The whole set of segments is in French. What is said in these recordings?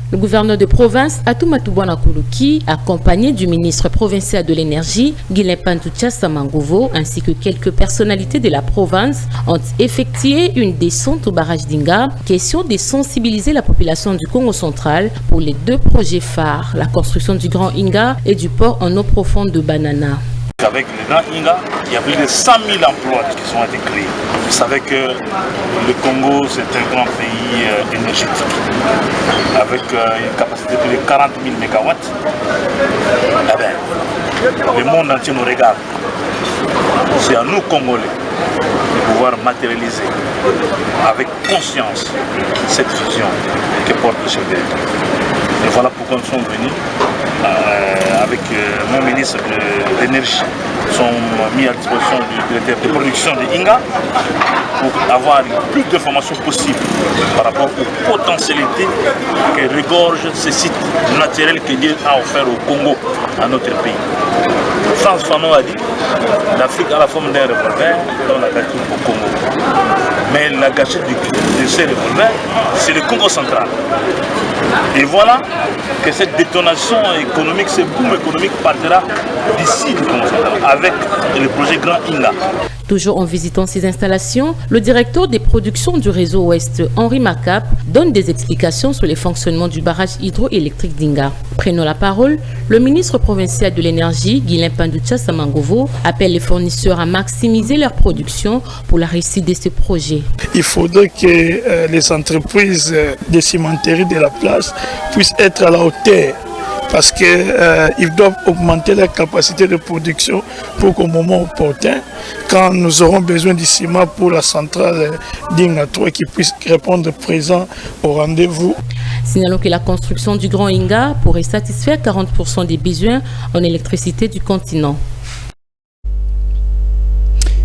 Le gouverneur de province, Atumatubwana Kuluki, accompagné du ministre provincial de l'énergie, Guilain Panducha Samangovo, ainsi que quelques personnalités de la province, ont effectué une descente au barrage d'Inga, question de sensibiliser la population du Congo central pour les deux projets phares, la construction du Grand Inga et du port en eau profonde de Banana. Avec le Grand Inga, il y a plus de 100 000 emplois qui ont été créés. Vous savez que le Congo, c'est un grand pays énergétique, avec une capacité de plus de 40 000 MW. Eh bien, le monde entier nous regarde. C'est à nous, Congolais, de pouvoir matérialiser avec conscience cette vision que porte le chef de l'État. Et voilà pourquoi nous sommes venus avec mon ministre de l'énergie, sont mis à disposition du directeur de production de Inga pour avoir le plus d'informations possibles par rapport aux potentialités que regorgent ces sites naturels que Dieu a offerts au Congo, à notre pays. Frantz Fanon a dit l'Afrique a la forme d'un revolver dans la gâchette au Congo. Mais la gâchette de ces revolvers, c'est le Congo central. Et voilà que cette détonation économique, ce boom économique partira d'ici le Congo central avec le projet Grand Inga. Toujours en visitant ces installations, le directeur des productions du réseau Ouest, Henri Macap, donne des explications sur les fonctionnements du barrage hydroélectrique d'Inga. Prenant la parole, le ministre provincial de l'énergie, Guilain Panducha Samangovo, appelle les fournisseurs à maximiser leur production pour la réussite de ce projet. Il faudrait que les entreprises de cimenterie de la place puissent être à la hauteur, parce qu'ils doivent augmenter la capacité de production pour qu'au moment opportun, quand nous aurons besoin du ciment pour la centrale d'Inga 3, qu'ils puissent répondre présent au rendez-vous. Signalons que la construction du Grand Inga pourrait satisfaire 40% des besoins en électricité du continent.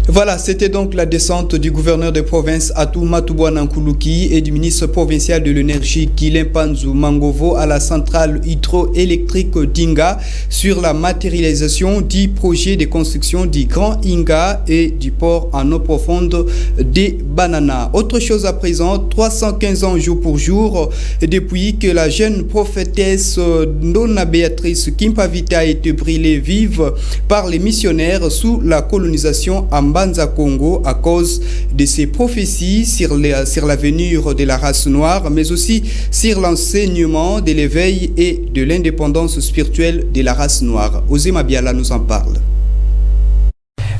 Voilà, c'était donc la descente du gouverneur de province Atumatubwana Kuluki et du ministre provincial de l'énergie Guilain Panzu Mangovo à la centrale hydroélectrique d'Inga sur la matérialisation du projet de construction du Grand Inga et du port en eau profonde des Banana. Autre chose à présent, 315 ans jour pour jour depuis que la jeune prophétesse Ndona Béatrice Kimpavita a été brûlée vive par les missionnaires sous la colonisation en Banza Congo à cause de ses prophéties sur l'avenir de la race noire, mais aussi sur l'enseignement de l'éveil et de l'indépendance spirituelle de la race noire. Ozema Biala nous en parle.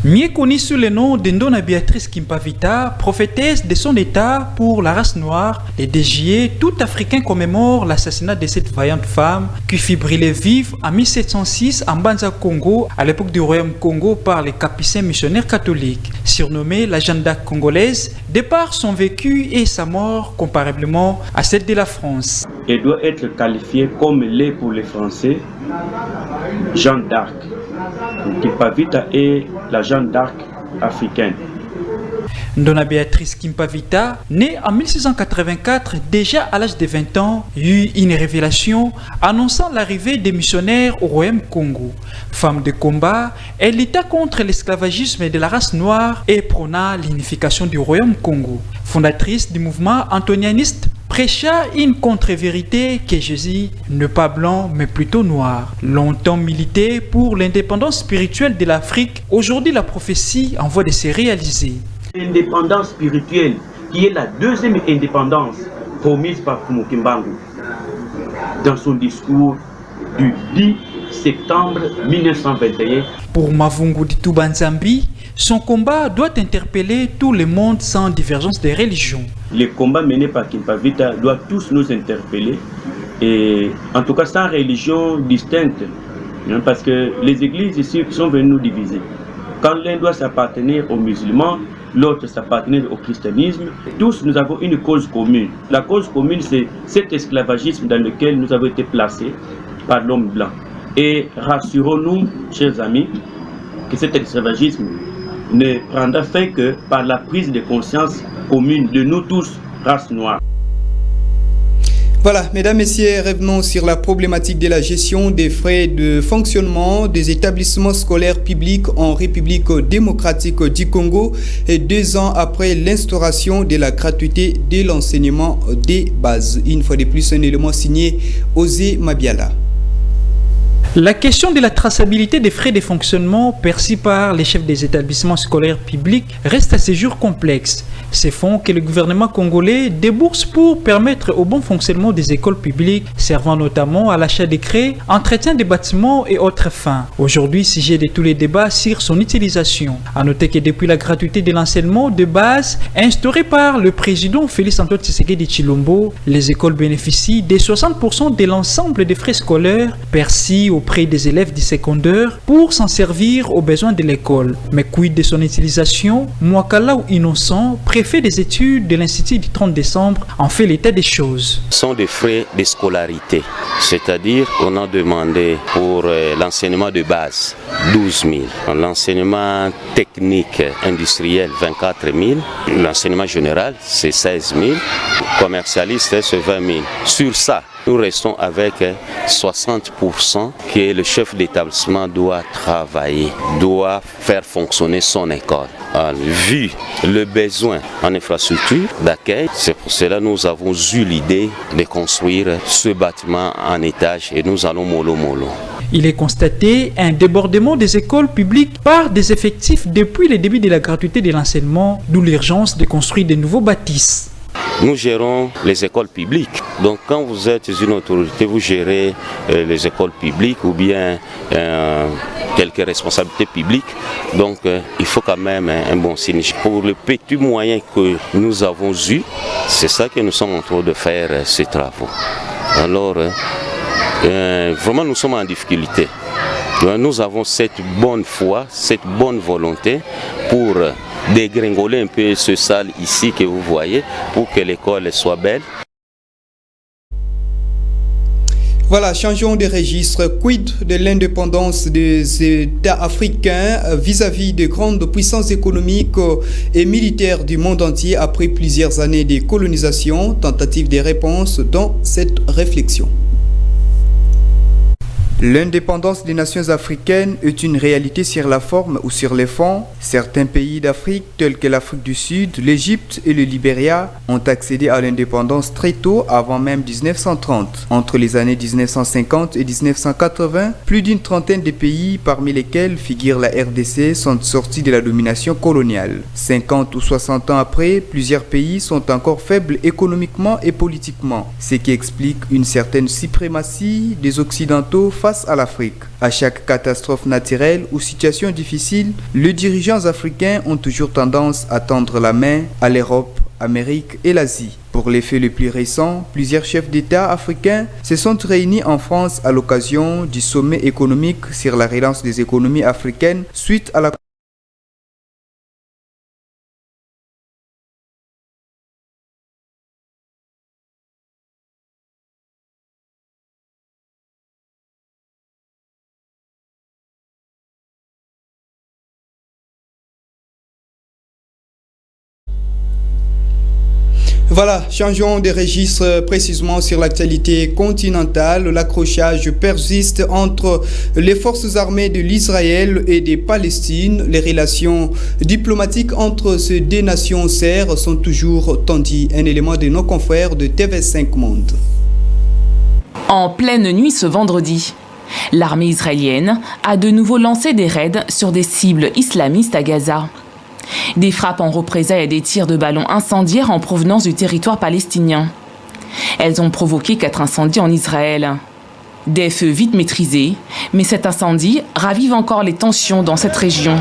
Mieux connue sous le nom de Ndona Béatrice Kimpavita, prophétesse de son état pour la race noire, le 2 juillet, tout Africain commémore l'assassinat de cette vaillante femme qui fut brûlée vive en 1706 en Banza Congo, à l'époque du Royaume Congo, par les capucins missionnaires catholiques. Surnommée la Jeanne d'Arc congolaise, de par son vécu et sa mort comparablement à celle de la France. Elle doit être qualifiée comme l'est pour les Français, Jeanne d'Arc. Kimpavita est la Jeanne d'Arc africaine. Ndona Béatrice Kimpavita, née en 1684, déjà à l'âge de 20 ans, eut une révélation annonçant l'arrivée des missionnaires au Royaume Congo. Femme de combat, elle lutta contre l'esclavagisme de la race noire et prôna l'unification du Royaume Congo. Fondatrice du mouvement antonianiste, prêcha une contre-vérité que Jésus n'est pas blanc mais plutôt noir. Longtemps milité pour l'indépendance spirituelle de l'Afrique, aujourd'hui la prophétie en voie de se réaliser. L'indépendance spirituelle, qui est la deuxième indépendance promise par Fumukimbangu dans son discours du 10 septembre 1921. Pour Mavungu Ditubanzambi, son combat doit interpeller tout le monde sans divergence de religion. Les combats menés par Kimpavita doivent tous nous interpeller, et en tout cas sans religion distincte, parce que les églises ici sont venues nous diviser. Quand l'un doit s'appartenir aux musulmans, l'autre s'appartenir au christianisme, tous nous avons une cause commune. La cause commune, c'est cet esclavagisme dans lequel nous avons été placés par l'homme blanc. Et rassurons-nous, chers amis, que cet esclavagisme ne prendra fin que par la prise de conscience commune de nous tous, race noire. Voilà, mesdames, messieurs, revenons sur la problématique de la gestion des frais de fonctionnement des établissements scolaires publics en République démocratique du Congo et 2 ans après l'instauration de la gratuité de l'enseignement des bases. Une fois de plus, un élément signé Osé Mabiala. La question de la traçabilité des frais de fonctionnement perçus par les chefs des établissements scolaires publics reste à ce jour complexe. Ces fonds que le gouvernement congolais débourse pour permettre au bon fonctionnement des écoles publiques, servant notamment à l'achat des crèches, entretien des bâtiments et autres fins. Aujourd'hui, sujet de tous les débats sur son utilisation. À noter que depuis la gratuité de l'enseignement de base instaurée par le président Félix Antoine Tshisekedi Tshilombo, les écoles bénéficient de 60% de l'ensemble des frais scolaires perçus auprès des élèves du secondaire pour s'en servir aux besoins de l'école. Mais quid de son utilisation? Mwakala ou Innocent, préfet des études de l'Institut du 30 décembre, en fait l'état des choses. Ce sont des frais de scolarité, c'est-à-dire qu'on a demandé pour l'enseignement de base 12 000, l'enseignement technique industriel 24 000, l'enseignement général c'est 16 000, commercialiste c'est 20 000. Sur ça, nous restons avec 60% que le chef d'établissement doit travailler, doit faire fonctionner son école. Vu le besoin en infrastructure d'accueil, c'est pour cela que nous avons eu l'idée de construire ce bâtiment en étage et nous allons mollo. Il est constaté un débordement des écoles publiques par des effectifs depuis le début de la gratuité de l'enseignement, d'où l'urgence de construire de nouveaux bâtisses. Nous gérons les écoles publiques. Donc quand vous êtes une autorité, vous gérez les écoles publiques ou bien quelques responsabilités publiques. Donc il faut quand même un bon signe. Pour le petit moyen que nous avons eu, c'est ça que nous sommes en train de faire ces travaux. Alors vraiment nous sommes en difficulté. Nous avons cette bonne foi, cette bonne volonté pour dégringoler un peu ce salle ici que vous voyez pour que l'école soit belle. Voilà, changeons de registre. Quid de l'indépendance des États africains vis-à-vis des grandes puissances économiques et militaires du monde entier après plusieurs années de colonisation? Tentative de réponse dans cette réflexion. L'indépendance des nations africaines est une réalité sur la forme ou sur les fonds. Certains pays d'Afrique, tels que l'Afrique du Sud, l'Égypte et le Libéria, ont accédé à l'indépendance très tôt, avant même 1930. Entre les années 1950 et 1980, plus d'une trentaine de pays, parmi lesquels figure la RDC, sont sortis de la domination coloniale. 50 ou 60 ans après, plusieurs pays sont encore faibles économiquement et politiquement, ce qui explique une certaine suprématie des Occidentaux face à l'Afrique. À chaque catastrophe naturelle ou situation difficile, les dirigeants africains ont toujours tendance à tendre la main à l'Europe, l'Amérique et l'Asie. Pour les faits les plus récents, plusieurs chefs d'État africains se sont réunis en France à l'occasion du sommet économique sur la relance des économies africaines suite à la Voilà, changeons de registre précisément sur l'actualité continentale. L'accrochage persiste entre les forces armées de l'Israël et des Palestines. Les relations diplomatiques entre ces deux nations sœurs sont toujours tendues. Un élément de nos confrères de TV5 Monde. En pleine nuit ce vendredi, l'armée israélienne a de nouveau lancé des raids sur des cibles islamistes à Gaza. Des frappes en représailles et des tirs de ballons incendiaires en provenance du territoire palestinien. Elles ont provoqué 4 incendies en Israël. Des feux vite maîtrisés, mais cet incendie ravive encore les tensions dans cette région.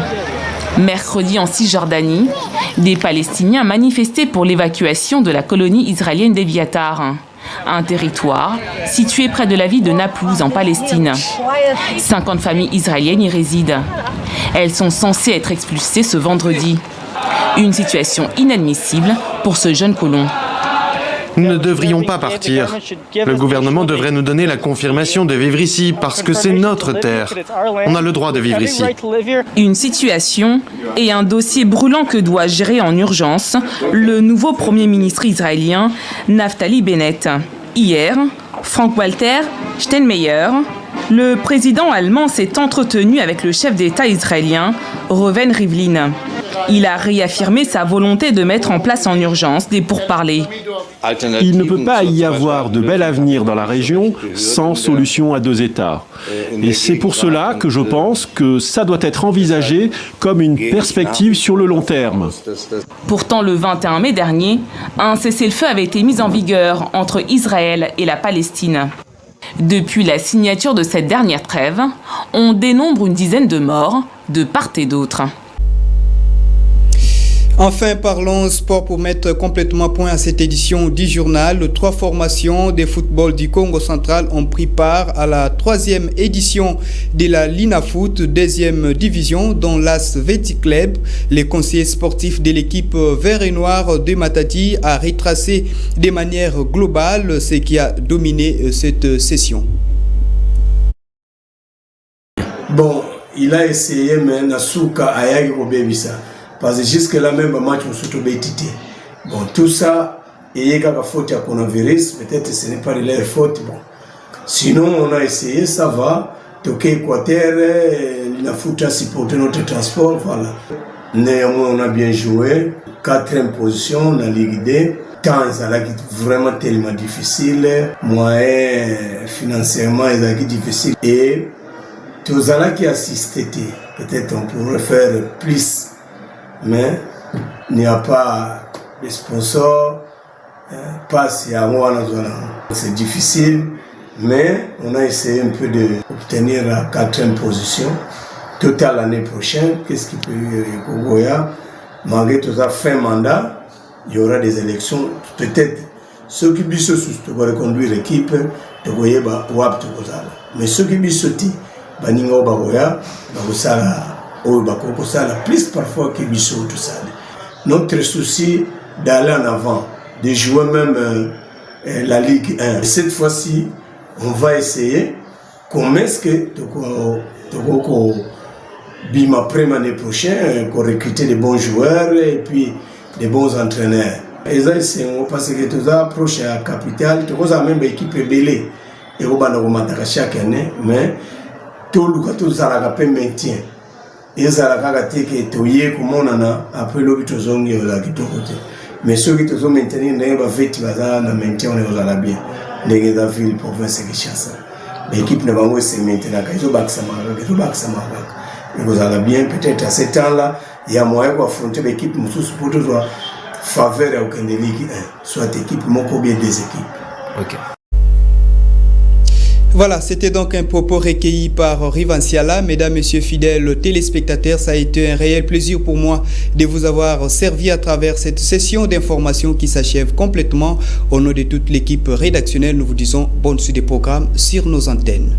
Mercredi en Cisjordanie, des Palestiniens manifestaient pour l'évacuation de la colonie israélienne d'Eviatar, un territoire situé près de la ville de Naplouse en Palestine. 50 familles israéliennes y résident. Elles sont censées être expulsées ce vendredi. Une situation inadmissible pour ce jeune colon. Nous ne devrions pas partir. Le gouvernement devrait nous donner la confirmation de vivre ici parce que c'est notre terre. On a le droit de vivre ici. Une situation et un dossier brûlant que doit gérer en urgence le nouveau Premier ministre israélien Naftali Bennett. Hier, Frank-Walter Steinmeier, le président allemand, s'est entretenu avec le chef d'État israélien, Reuven Rivlin. Il a réaffirmé sa volonté de mettre en place en urgence des pourparlers. Il ne peut pas y avoir de bel avenir dans la région sans solution à deux États. Et c'est pour cela que je pense que ça doit être envisagé comme une perspective sur le long terme. Pourtant, le 21 mai dernier, un cessez-le-feu avait été mis en vigueur entre Israël et la Palestine. Depuis la signature de cette dernière trêve, on dénombre une dizaine de morts de part et d'autre. Enfin, parlons sport pour mettre complètement point à cette édition du journal. 3 formations de football du Congo central ont pris part à la 3e édition de la Linafoot, 2e division, dont l'AS Veti Club. Le conseiller sportif de l'équipe vert et noir de Matadi a retracé de manière globale ce qui a dominé cette session. Bon, il a essayé, mais Nasuka a eu ça. Parce que jusque-là, même, match, on s'est trouvé tité. Bon, tout ça, il y a une faute à coronavirus, peut-être que ce n'est pas de leur faute. Bon. Sinon, on a essayé, ça va. Toqué Équateur, la faute a supporté notre transport, voilà. Néanmoins, on a bien joué. 4e position, la Ligue 2. Temps, ça a été vraiment tellement difficile. Moyen, financièrement, ça a été difficile. Et tous ceux qui assistent, peut-être on pourrait faire plus. Mais il n'y a pas de sponsors, pas si à moi, c'est difficile, mais on a essayé un peu d'obtenir la 4e position. Total l'année prochaine, qu'est-ce qui peut y avoir? Malgré tout ça, fin mandat, il y aura des élections. Peut-être ceux qui bisous pour reconduire l'équipe, mais ceux qui bisous, plus parfois que Bissot tout ça. Notre souci d'aller en avant, de jouer même la Ligue 1. Et cette fois-ci, on va essayer comment est-ce que Bima Prem l'année prochaine, qu'on recrute des bons joueurs et puis des bons entraîneurs. Et ça, c'est parce que tout ça approche à la capitale, tout ça même équipe est belle et on va chaque année, mais tout le ça peut maintien. Et ça a été que après l'obitozongi aux côté. Mais ceux qui sont maintenus dans les fêtes, ils vont maintenir aux bien. Les gars de la province de Kinshasa. L'équipe ne va pas se maintenir. Ils ont bac bien. Peut-être à ce temps-là, il y a moyen d'affronter l'équipe pour toujours faveur à aucune Ligue 1. Soit équipe, ou bien des équipes. Ok. Voilà, c'était donc un propos recueilli par Rivanciala. Mesdames, Messieurs fidèles téléspectateurs, ça a été un réel plaisir pour moi de vous avoir servi à travers cette session d'information qui s'achève complètement. Au nom de toute l'équipe rédactionnelle, nous vous disons bonne suite des programmes sur nos antennes.